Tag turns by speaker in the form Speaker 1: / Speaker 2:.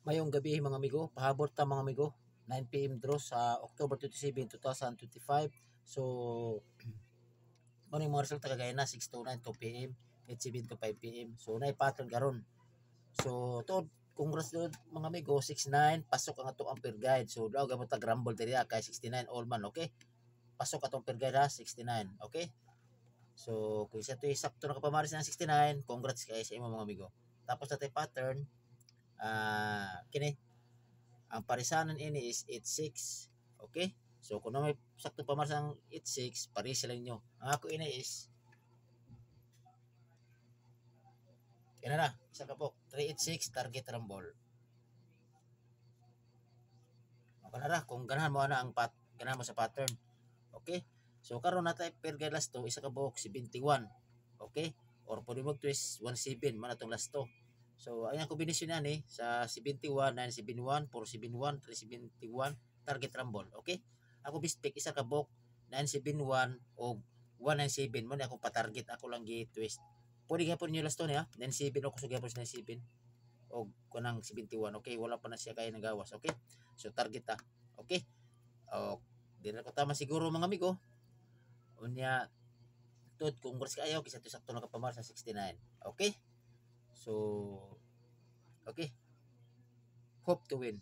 Speaker 1: Mayong gabi mga amigo, pahabot ta mga amigo, 9 p.m. draw sa October 27, 2025. So, ano yung mga resulta kagaya na 6:09 2 p.m., 8:07 to 5 p.m. So, na-pattern karon. So, to congrats doon mga amigo, 69 pasok ang ato ampere guide. So, daw gamot ta grumble diri kay 69 all man, okay? Pasok atong ampere guide ha, 69, okay? So, kung isa to sakto na kapamaris ng 69, congrats kay sa imo mga amigo. Tapos natay pattern, kini ang parisanan ini is 86. Okay? So kung may sakto pa ang 86, pares sila ninyo. Ang ako ini is ina na, isa ka po, 386 target rumble. Okay na ra, kung ganahan mo na ang ganahan mo sa pattern. Okay? So karon natay per guide last to, isa ka buhok 71. Okay? Or pwede mo twist 17 man atong last to. So ayan kombinasyon na ni sa 71, 971, 471, 371 target rumble. Okay? Ako best pick isa ka buhok 971 o 197 mo na ako pa-target ako lang gi-twist. Pwede gyapon niyo last to niya, 97 ako sugya po sa 97 o kunang 71. Okay, wala pa na siya kaya nagawas. Okay? So target ta. Okay? O di na ko tama siguro mga amigo. Unya tut congrats kayo kasi to sakto na kapamar sa 69. Okay? So okay. Hope to win.